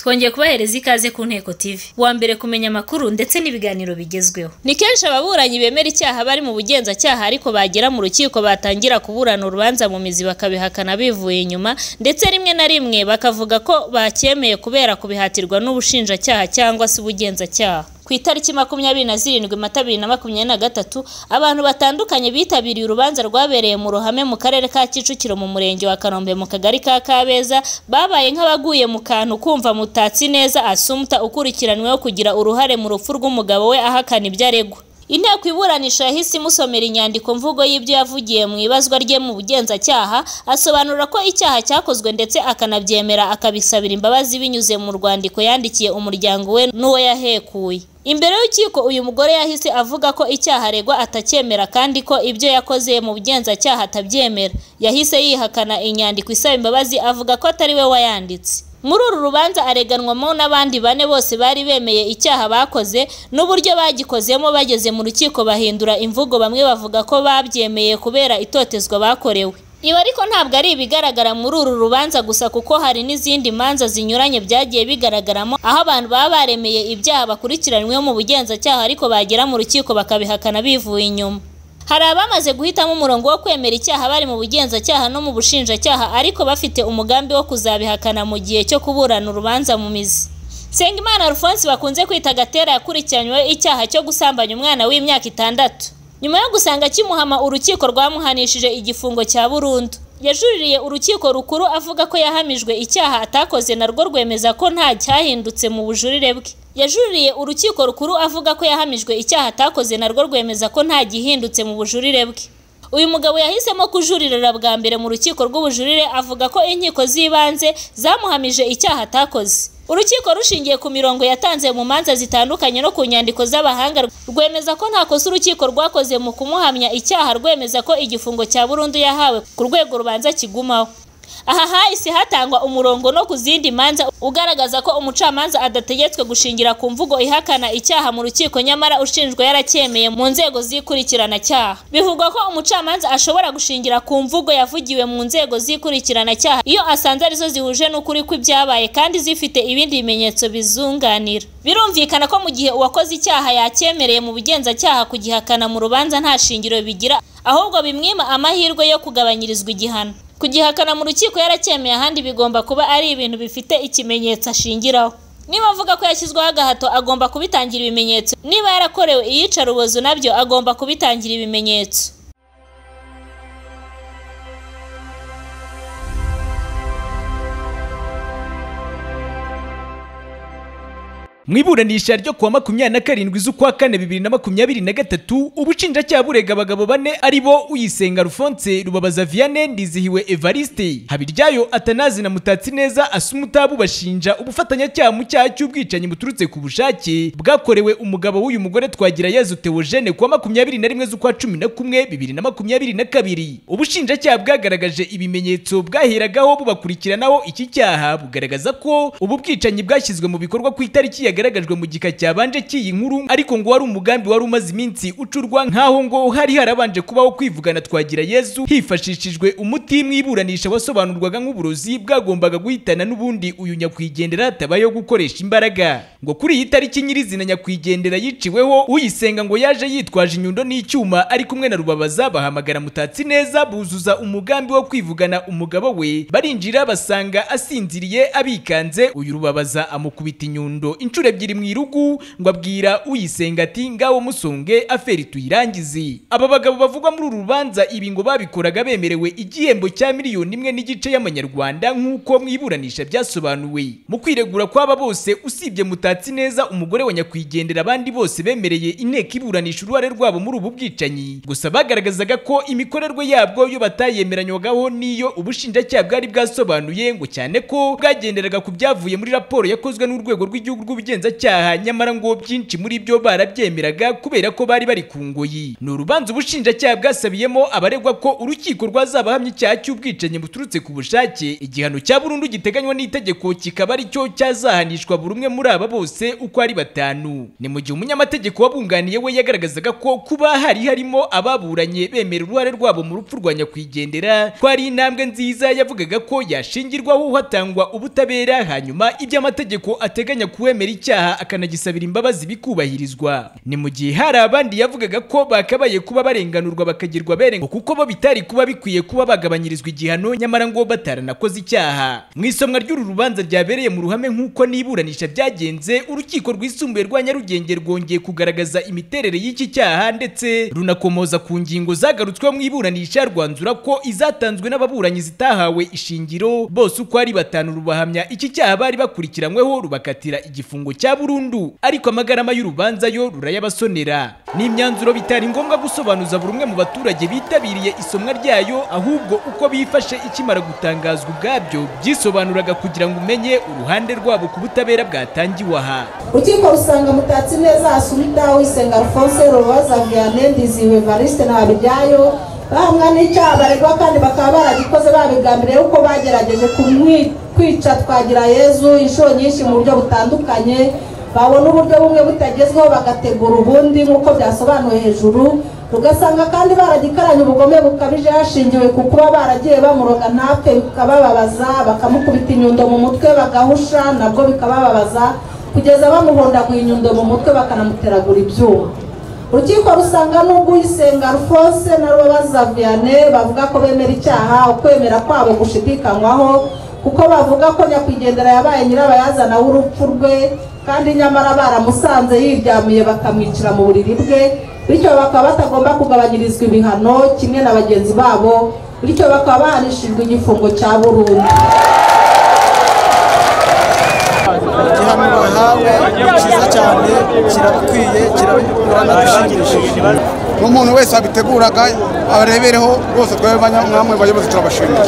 Twongeye kubahereza ikaze ku Inteko TV. Wa mbere kumenya amakuru ndetse n'ibiganiro bigezweho. Ni kenshi ababuranyi bemera icyaha bari mu bugenzacyaha ariko bagera mu rukiko batangira kuburana urubanza mu mizi bakabihakana bivuye inyuma, ndetse rimwe na rimwe bakavuga ko bacyemeye kubera kubihatirwa n'ubushinjacyaha cyangwa se ubugenzacyaha. Ku itariki 27 Mata 2023 abantu batandukanye bitabiriye urubanza rwabereye mu ruhame mu karere ka Kicukiro mu murenge wa Kanombe mu kagari ka Kabeza, babaye nk'abaguye mu kantu kumva Mutatsi neza Asumta ukurikiranweho kugira uruhare mu rupfu rw'umugabo we ahakana ibyaregwa. Inteko iburanisha yahise imusomera inyandiko mvugo y'ibyo yavugiye mu ibazwa rye mu bugenzacyaha, asobanura ko icyaha cyakozwe ndetse akanabyemera akabisabira imbabazi binyuze mu rwandiko yandikiye umuryango we n'uwo yahekuye. Imbere y'urukiko uyu mugore yahise avuga ko icyaha aregwa atacyemera kandi ko ibyo yakoze mu bugenzacyaha atabyemera. Yahise yihakana inyandiko isaba imbabazi avuga ko atari we wayanditse. Muri uru rubanza areganwamo n'abandi bane bose bari bemeye icyaha bakoze n'uburyo bagikozemo. Bageze mu rukiko bahindura imvugo, bamwe bavuga ko babyemeye kubera itotezwa bakorewe. Ibi ariko ntabwo ari ibigaragara muri uru rubanza gusa, kuko hari n'izindi manza zinyuranye byagiye bigaragaramo aho abantu baba baremeye ibyaha bakurikiranywe mu bugenzacyaha ariko bagera mu rukiko bakabihakana bivuye inyuma. Hari abamaze guhitamo umurongo wo kwemera icyaha bari mu bugenzacyaha no mu bushinjacyaha ariko bafite umugambi wo kuzabihakana mu gihe cyo kuburana urubanza mu mizi. Sengimana Alphonse bakunze kwita Gatera yakurikiranywe icyaha cyo gusambanya umwana w'imyaka 6. Nyuma yo gusanga kimuhama, urukiko rwamuhanishije igifungo cya Burundu. Yajuririye urukiko rukuru avuga ko yahamijwe icyaha atakoze, narwo rwemeza ko nta cyahindutse mu bujurire bwe. Yajuririye urukiko rukuru avuga ko yahamijwe icyaha atakoze, narwo rwemeza ko nta gihindutse mu bujurire bwe. Uyu mugabo yahisemo kujuririra bwa mbere mu rukiko rw'ubujurire avuga ko inkiko z'ibanze zamuhamije icyaha atakoze. Urukiko rushingiye ku mirongo yatanze mu manza zitandukanye no ku nyandiko z'abahanga rwemeza ko nta kosa urukiko rwakoze mu kumuhamya icyaha, rwemeza ko igifungo cya Burundu yahawe ku rwego rubanza kigumaho. Aha hahise hatangwa umurongo no ku zindi manza ugaragaza ko umucamanza adategetswe gushingira ku mvugo ihakana icyaha mu rukiko, nyamara ushinjwa yaracyemeye mu nzego zikurikirana cyaha. Bivugwa ko umucamanza ashobora gushingira ku mvugo yavugiwe mu nzego zikurikirana cyaha iyo asanze arizo zihuje n'ukuri kw'ibyabaye kandi zifite ibindi bimenyetso bizunganira. Birumvikana ko mu gihe uwakoze icyaha yacyemereye mu bugenzacyaha kugihakana mu rubanza nta shingiro bigira, ahubwo bimwima amahirwe yo kugabanyirizwa igihano. Kugihakana mu rukiko yaracyemeye ahandi bigomba kuba ari ibintu bifite ikimenyetso ashingiraho. Niba avuga ko yashyizweho agahato agomba kubitangira ibimenyetso, niba yarakorewe iyicarubozo nabyo agomba kubitangira ibimenyetso. Mwiburanisha ryo kuwa 27 z'ukwa 4 2023 ubushinjacyaha burega abagabo bane aribo Uyisenga Alphonse, Rubabaza Vianney, Ndizihiwe Evariste, Habiryayo Atanazi na Mutatsi neza Asumta bashinja ubufatanyacyaha mu cyaha cy'ubwicanyi buturutse ku bushake bwakorewe umugabo w'uyu mugore Twagirayezu Theogene kuwa 21 z'ukwa 11 2022. Ubushinjacyaha bwagaragaje ibimenyetso bwaheragaho bubakurikiranaho iki cyaha, bugaragaza ko ubu bwicanyi bwashyizwe mu bikorwa ku itariki yagaragajwe mu gika cyabanje cy'iyi nkuru, ariko ngo wari umugambi wari umaze iminsi ucurwa nkaho ngo hari harabanje kubaho kwivugana Twagirayezu hifashishijwe umuti mwiburanisha wasobanurwaga nk'uburozi bwagombaga guhitana n'ubundi uyu nyakwigendera tabayo gukoresha imbaraga. Ngo kuri iyi tariki nyirizina nyakwigendera yiciweho, Uyisenga ngo yaje yitwaje inyundo n'icyuma ari kumwe na Rubabaza, bahamagara Mutatsi neza buzuza umugambi wo kwivugana umugabo we, barinjira basanga asinziriye abikanze. Uyu Rubabaza amukubita inyundo inshuro ebyiri mu irugu, ngo abwira Uyisenga ati ngaho musonge aferi tuyirangize. Aba bagabo bavugwa muri uru rubanza ibi ngo babikoraga bemerewe igihembo cya 1.5 miliyoni y'amanyarwanda nk'uko mwiburanisha byasobanuwe. Mu kwiregura kw'aba bose usibye Mutatsi neza umugore wa nyakwigendera, abandi bose bemereye inteko iburanisha uruhare rwabo muri ubu bwicanyi, gusa bagaragazaga ko imikorerwe yabwo yo batayemeranyagaho niyo ubushinjacyaha bwari bwasobanuye, ngo cyane ko bwagenderaga ku byavuye muri raporo yakozwe n'urwego rw'igihugu bugenzacyaha nyamara ngo byinshi muri byo barabyemeraga kubera ko bari bari ku ngoyi. Ni urubanza ubushinjacyaha bwasabiyemo abaregwa ko urukiko rwazabahamya icyaha cy'ubwicanyi buturutse ku bushake. Igihano cya burundu giteganywa n'itegeko kikaba ari cyo cyazahanishwa buri umwe muri aba bose uko ari batanu. Ni mu gihe umunyamategeko wabunganiye we yagaragazaga ko kuba harimo ababuranye bemera uruhare rwabo mu rupfu rwa nyakwigendera ko ari intambwe nziza. Yavugaga ko yashingirwaho hatangwa ubutabera, hanyuma ibyo amategeko ateganya kuwemera icyaha akanagisabira imbabazi bikubahirizwa. Ni mu gihe hari abandi yavugaga ko bakabaye kuba barenganurwa bakagirwa berengo kuko bo bitari kuba bikwiye kuba bagabanyirizwa igihano nyamara ngo bataranakoze icyaha. Mu isomwa ry'uru rubanza ryabereye mu ruhame nk'uko n'iburanisha byagenze, urukiko rwisumbuye rwa Nyarugenge rwongeye kugaragaza imiterere y'iki cyaha ndetse runakomoza ku ngingo zagarutsweho mu iburanisha, rwanzura ko izatanzwe n'ababuranyi zitahawe ishingiro. Bose uko ari batanu rubahamya iki cyaha bari bakurikiranyweho, rubakatira igifungo cya burundu, ariko amagarama y'urubanza yo rurayabasonera. Ni imyanzuro bitari ngombwa gusobanuza buri umwe mu baturage bitabiriye isomwa ryayo, ahubwo uko bifashe ikimara gutangazwa ubwabyo byisobanuraga kugira ngo umenye uruhande rwabo ku butabera bwatangiwe aha. Urukiko rusanga mutatsi neza asumita wisenga Alphonse Robaza Vianney Ndiziwe Evariste na Habijyayo bahamwa n'icyaha baregwa kandi bakaba baragikoze babigambiriye uko bagerageje kwica Twagira Yezu inshuro nyinshi mu buryo butandukanye, babona uburyo bumwe butagezweho bagategura ubundi nk'uko byasobanuwe hejuru. Rugasanga kandi baragikaranye ubugome bukabije hashingiwe ku kuba baragiye bamuroga ntapfe bikabababaza, bakamukubita inyundo mu mutwe bagahusha nabwo bikabababaza, kugeza bamuhondaguye inyundo mu mutwe bakanamuteragura ibyuma. Urukiko rusanga n'ubwo Uyisenga Alphonse na Robaza Vianney bavuga ko bemera icyaha, ukwemera kwabo gushidikanywaho kuko bavuga ko nyakwigendera yabaye nyirabayazana w'urupfu rwe kandi nyamara baramusanze yiryamiye bakamwicira mu buriri bwe, bityo bakaba batagomba kugabanyirizwa ibihano kimwe na bagenzi babo, bityo bakaba bahanishijwe igifungo cya burundu. Igihano bahawe cyiza cyane, kirabikwiye, kiranadushyigikishije. N'umuntu wese abiteguraga abarebereho rwose, twebwe mwamwe bayobozi turabashimira.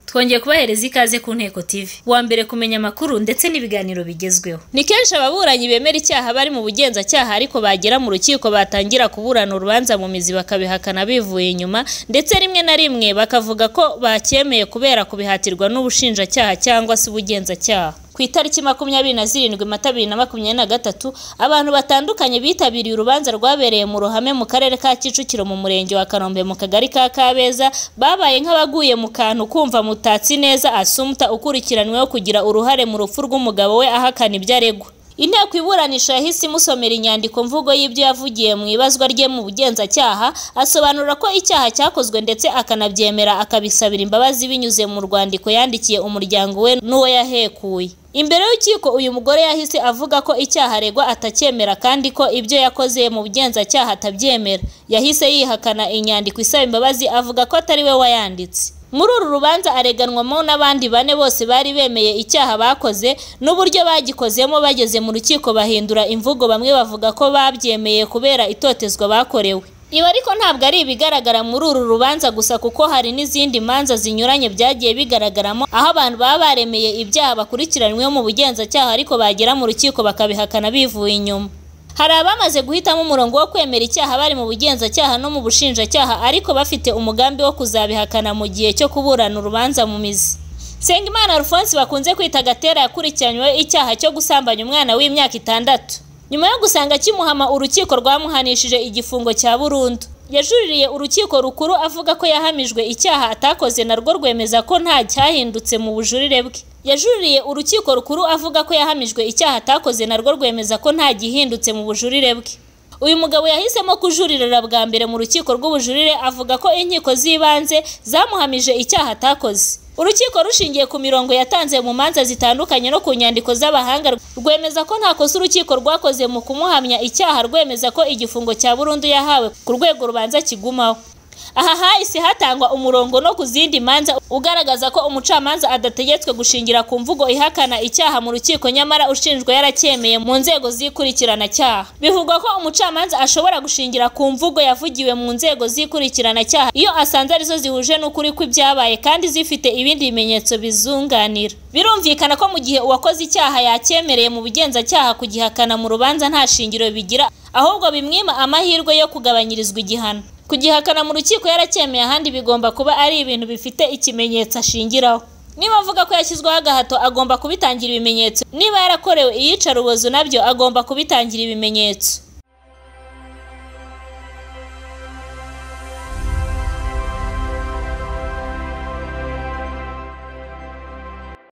Twongeye kubahereza ikaze ku Inteko TV, wa mbere kumenya amakuru ndetse n'ibiganiro bigezweho. Ni kenshi ababuranyi bemera icyaha bari mu bugenzacyaha ariko bagera mu rukiko batangira kuburana urubanza mu mizi bakabihakana bivuye inyuma, ndetse rimwe na rimwe bakavuga ko bacyemeye kubera kubihatirwa n'ubushinjacyaha cyangwa se ubugenzacyaha. Ku itariki 27 Mata 2023 abantu batandukanye bitabiriye urubanza rwabereye mu ruhame mu karere ka Kicukiro mu murenge wa Kanombe mu kagari ka Kabeza, babaye nk'abaguye mu kantu kumva mutatsi neza asumta ukurikiranweho kugira uruhare mu rupfu rw'umugabo we ahakana ibyaregwa. Inteko iburanisha yahise imusomera inyandiko mvugo y'ibyo yavugiye mu ibazwa rye mu bugenzacyaha, asobanura ko icyaha cyakozwe ndetse akanabyemera akabisabira imbabazi binyuze mu rwandiko yandikiye umuryango we n'uwo yahekuye. Imbere y'urukiko uyu mugore yahise avuga ko icyaha aregwa atacyemera kandi ko ibyo yakoze mu bugenzacyaha atabyemera. Yahise yihakana inyandiko isaba imbabazi avuga ko atari we wayanditse. Muri uru rubanza areganwamo n'abandi bane bose bari bemeye icyaha bakoze n'uburyo bagikozemo. Bageze mu rukiko bahindura imvugo, bamwe bavuga ko babyemeye kubera itotezwa bakorewe. Ibi ariko ntabwo ari ibigaragara muri uru rubanza gusa kuko hari n'izindi manza zinyuranye byagiye bigaragaramo aho abantu baba baremeye ibyaha bakurikiranyweho mu bugenzacyaha ariko bagera mu rukiko bakabihakana bivuye inyuma. Hari abamaze guhitamo umurongo wo kwemera icyaha bari mu bugenzacyaha no mu bushinjacyaha ariko bafite umugambi wo kuzabihakana mu gihe cyo kuburana urubanza mu mizi. Sengimana Alphonse bakunze kwita Gatera yakurikiranyweho icyaha cyo gusambanya umwana w'imyaka 6. Nyuma yo gusanga kimuhama urukiko rwamuhanishije igifungo cya burundu. Yajuririye urukiko rukuru avuga ko yahamijwe icyaha atakoze narwo rwemeza ko nta cyahindutse mu bujurire bwe. Yajuririye urukiko rukuru avuga ko yahamijwe icyaha atakoze narwo rwemeza ko nta gihindutse mu bujurire bwe. Uyu mugabo yahisemo kujuririra bwa mbere mu rukiko rw'ubujurire avuga ko inkiko z'ibanze zamuhamije icyaha atakoze. Urukiko rushingiye ku mirongo yatanze mu manza zitandukanye no ku nyandiko z'abahanga rwemeza ko nta kosa urukiko rwakoze mu kumuhamya icyaha, rwemeza ko igifungo cya burundu yahawe ku rwego rubanza kigumaho. aha hahise hatangwa umurongo no ku zindi manza ugaragaza ko umucamanza adategetswe gushingira ku mvugo ihakana icyaha mu rukiko nyamara ushinjwa yaracyemeye mu nzego zikurikirana cyaha. Bivugwa ko umucamanza ashobora gushingira ku mvugo yavugiwe mu nzego zikurikirana cyaha iyo asanze arizo zihuje n'ukuri kw'ibyabaye kandi zifite ibindi bimenyetso bizunganira. Birumvikana ko mu gihe uwakoze icyaha yacyemereye mu bugenzacyaha kugihakana mu rubanza nta shingiro bigira, ahubwo bimwima amahirwe yo kugabanyirizwa igihano. Kugihakana mu rukiko yaracyemeye ahandi bigomba kuba ari ibintu bifite ikimenyetso ashingiraho. Niba avuga ko yashyizweho agahato agomba kubitangira ibimenyetso, niba yarakorewe iyicarubozo nabyo agomba kubitangira ibimenyetso.